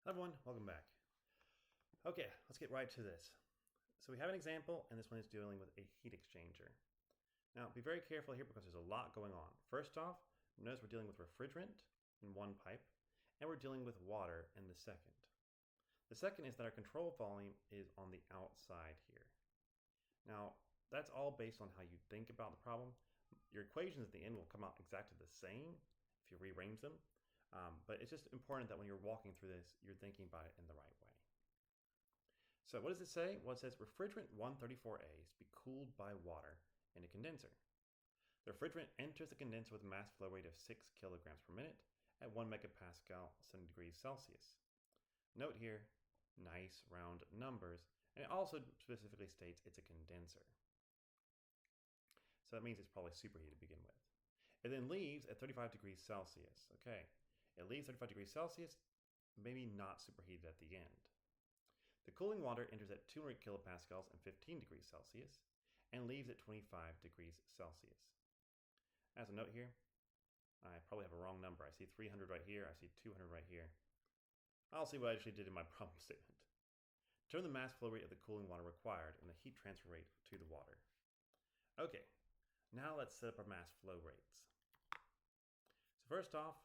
Hello everyone, welcome back. Okay, let's get right to this. So we have an example, and this one is dealing with a heat exchanger. Now be very careful here because there's a lot going on. First off, notice we're dealing with refrigerant in one pipe, and we're dealing with water in the second. The second is that our control volume is on the outside here. Now, that's all based on how you think about the problem. Your equations at the end will come out exactly the same if you rearrange them, but it's just important that when you're walking through this, you're thinking about it in the right way. So what does it say? Well, it says refrigerant R134a is to be cooled by water in a condenser. The refrigerant enters the condenser with a mass flow rate of 6 kilograms per minute at 1 megapascal, 70 degrees Celsius. Note here, nice round numbers, and it also specifically states it's a condenser. So that means it's probably superheated to begin with. It then leaves at 35 degrees Celsius. Okay, it leaves 35 degrees Celsius, maybe not superheated at the end. The cooling water enters at 200 kilopascals and 15 degrees Celsius and leaves at 25 degrees Celsius. As a note here, I probably have a wrong number. I see 300 right here. I see 200 right here. I'll see what I actually did in my problem statement. Determine the mass flow rate of the cooling water required and the heat transfer rate to the water. Okay, now let's set up our mass flow rates. So first off,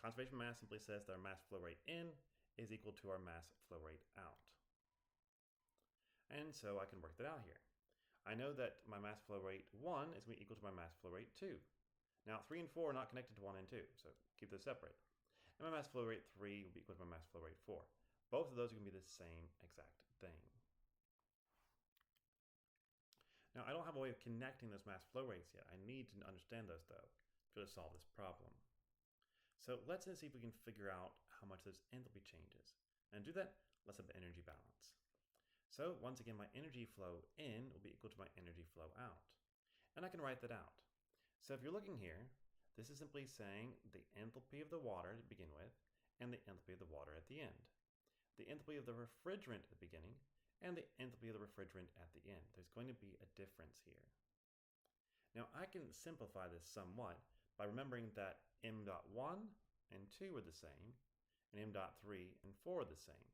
conservation mass simply says that our mass flow rate in is equal to our mass flow rate out. And so I can work that out here. I know that my mass flow rate 1 is going to be equal to my mass flow rate 2. Now 3 and 4 are not connected to 1 and 2, so keep those separate. And my mass flow rate 3 will be equal to my mass flow rate 4. Both of those are going to be the same exact thing. Now I don't have a way of connecting those mass flow rates yet. I need to understand those though to solve this problem. So let's see if we can figure out how much those enthalpy changes. And to do that, let's have the energy balance. So once again, my energy flow in will be equal to my energy flow out. And I can write that out. So if you're looking here, this is simply saying the enthalpy of the water to begin with and the enthalpy of the water at the end. The enthalpy of the refrigerant at the beginning and the enthalpy of the refrigerant at the end. There's going to be a difference here. Now I can simplify this somewhat by remembering that m.1 and 2 are the same, and m.3 and 4 are the same.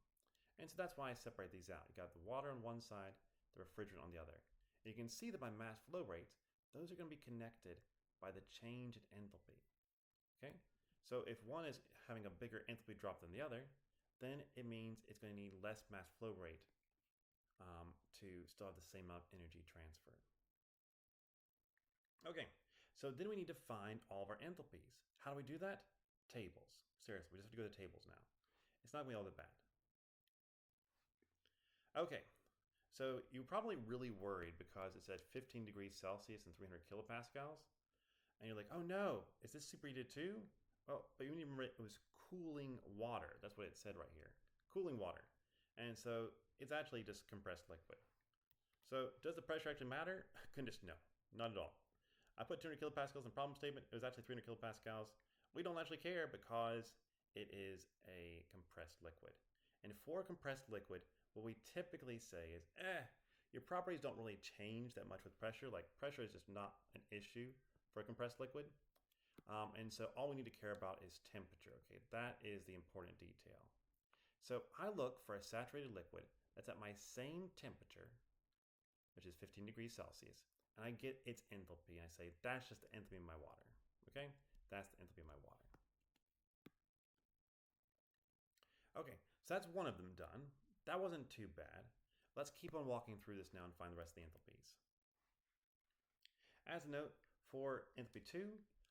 And so that's why I separate these out. You got the water on one side, the refrigerant on the other. And you can see that my mass flow rates, those are going to be connected by the change in enthalpy. Okay? So if one is having a bigger enthalpy drop than the other, then it means it's going to need less mass flow rate to still have the same amount of energy transfer. Okay, so then we need to find all of our enthalpies. How do we do that? Tables. Seriously, we just have to go to tables now. It's not going to be all that bad. Okay, so you're probably really worried because it said 15 degrees Celsius and 300 kilopascals. And you're like, oh no, is this superheated too? Well, but you need to remember it was cooling water. That's what it said right here. Cooling water. And so it's actually just compressed liquid. So does the pressure actually matter? Goodness, no, not at all. I put 200 kilopascals in the problem statement. It was actually 300 kilopascals. We don't actually care because it is a compressed liquid. And for a compressed liquid, what we typically say is, your properties don't really change that much with pressure. Like pressure is just not an issue for a compressed liquid. And so all we need to care about is temperature. Okay, that is the important detail. So I look for a saturated liquid that's at my same temperature, which is 15 degrees Celsius, and I get its enthalpy. I say, that's just the enthalpy of my water. Okay, that's the enthalpy of my water. Okay, so that's one of them done. That wasn't too bad. Let's keep on walking through this now and find the rest of the enthalpies. As a note, for enthalpy 2,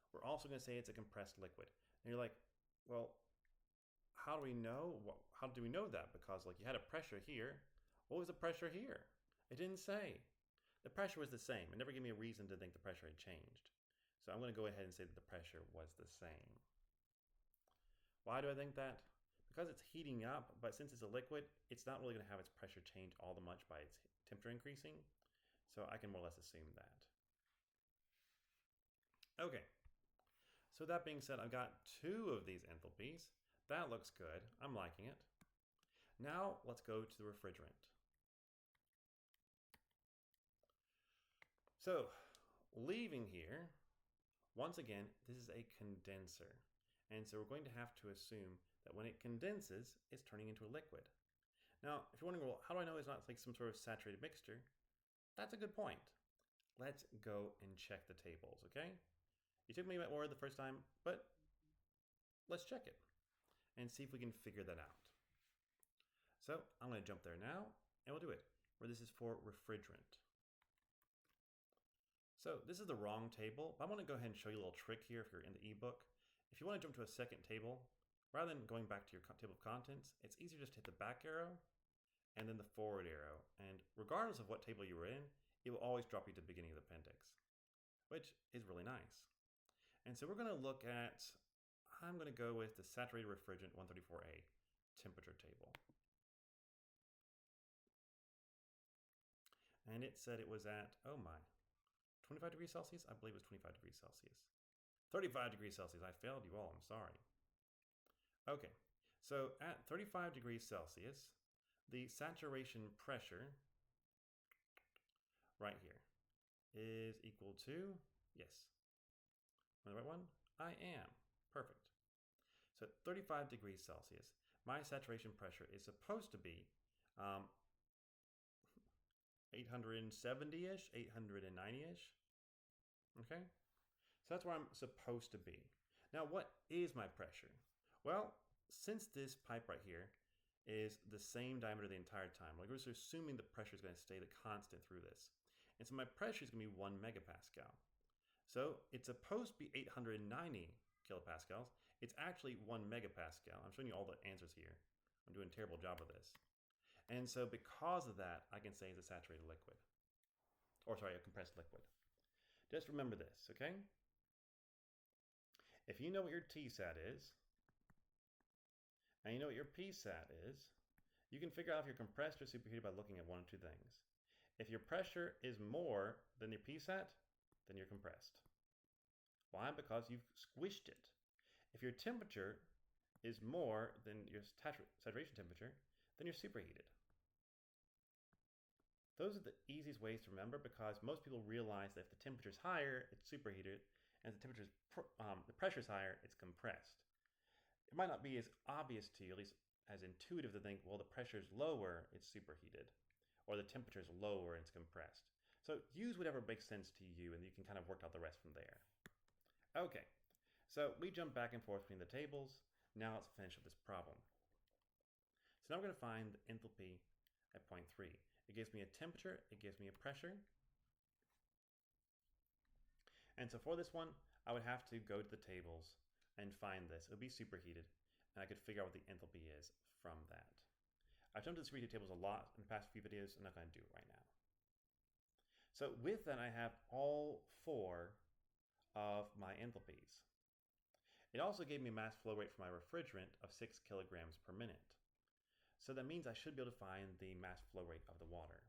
we're also going to say it's a compressed liquid. And you're like, well, how do we know? How do we know that? Because like you had a pressure here. What was the pressure here? It didn't say. The pressure was the same. It never gave me a reason to think the pressure had changed. So I'm going to go ahead and say that the pressure was the same. Why do I think that? Because it's heating up, but since it's a liquid, it's not really going to have its pressure change all that much by its temperature increasing. So I can more or less assume that. Okay, so that being said, I've got 2 of these enthalpies. That looks good. I'm liking it. Now let's go to the refrigerant. So leaving here, once again, this is a condenser. And so we're going to have to assume that when it condenses, it's turning into a liquid. Now, if you're wondering, well, how do I know it's not like some sort of saturated mixture? That's a good point. Let's go and check the tables, okay? You took me at word the first time, but let's check it and see if we can figure that out. So I'm going to jump there now, and we'll do it, where this is for refrigerant. So this is the wrong table, but I want to go ahead and show you a little trick here if you're in the ebook. If you want to jump to a second table, rather than going back to your table of contents, it's easier just to hit the back arrow and then the forward arrow. And regardless of what table you were in, it will always drop you to the beginning of the appendix, which is really nice. And so we're going to look at, I'm going to go with the saturated refrigerant 134a temperature table. And it said it was at, oh my, 25 degrees Celsius? I believe it was 25 degrees Celsius. 35 degrees Celsius. I failed you all. I'm sorry. Okay, so at 35 degrees Celsius, the saturation pressure right here is equal to, yes, am I the right one? I am. Perfect. So at 35 degrees Celsius, my saturation pressure is supposed to be 870-ish, 890-ish. Okay? So that's where I'm supposed to be. Now, what is my pressure? Well, since this pipe right here is the same diameter the entire time, like we're just assuming the pressure is going to stay the constant through this. And so my pressure is going to be 1 megapascal. So it's supposed to be 890 kilopascals. It's actually 1 megapascal. I'm showing you all the answers here. I'm doing a terrible job of this. And so because of that, I can say it's a saturated liquid. Or sorry, a compressed liquid. Just remember this, okay? If you know what your Tsat is, and you know what your Psat is, you can figure out if you're compressed or superheated by looking at one of two things. If your pressure is more than your Psat, then you're compressed. Why? Because you've squished it. If your temperature is more than your saturation temperature, then you're superheated. Those are the easiest ways to remember because most people realize that if the temperature is higher, it's superheated, and if the pressure is higher, it's compressed. It might not be as obvious to you, at least as intuitive, to think, well, the pressure is lower, it's superheated, or the temperature is lower, it's compressed. So use whatever makes sense to you, and you can kind of work out the rest from there. Okay, so we jump back and forth between the tables. Now let's finish up this problem. So now we're going to find the enthalpy at point 3. It gives me a temperature, it gives me a pressure. And so for this one, I would have to go to the tables and find this. It would be superheated, and I could figure out what the enthalpy is from that. I've jumped to the superheated tables a lot in the past few videos. I'm not going to do it right now. So with that, I have all 4 of my enthalpies. It also gave me a mass flow rate for my refrigerant of 6 kilograms per minute. So that means I should be able to find the mass flow rate of the water.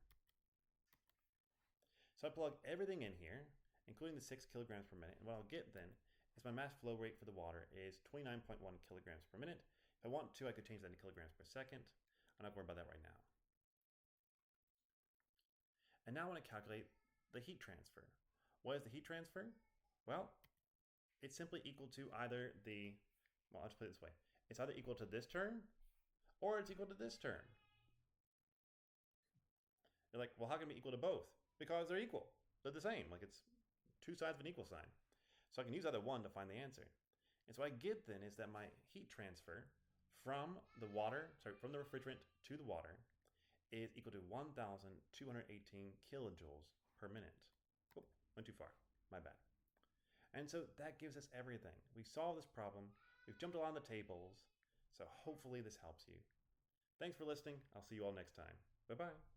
So I plug everything in here, including the 6 kilograms per minute. And what I'll get then is my mass flow rate for the water is 29.1 kilograms per minute. If I want to, I could change that into kilograms per second. I'm not worried about that right now. And now I want to calculate the heat transfer. What is the heat transfer? Well, it's simply equal to either the, well, I'll just put it this way. It's either equal to this term or it's equal to this term. You're like, well, how can it be equal to both? Because they're equal. They're the same. Like it's two sides of an equal sign. So I can use either one to find the answer. And so what I get then is that my heat transfer from the refrigerant to the water is equal to 1,218 kilojoules per minute. Oh, went too far. My bad. And so that gives us everything. We solved this problem. We've jumped along the tables. So hopefully this helps you. Thanks for listening. I'll see you all next time. Bye-bye.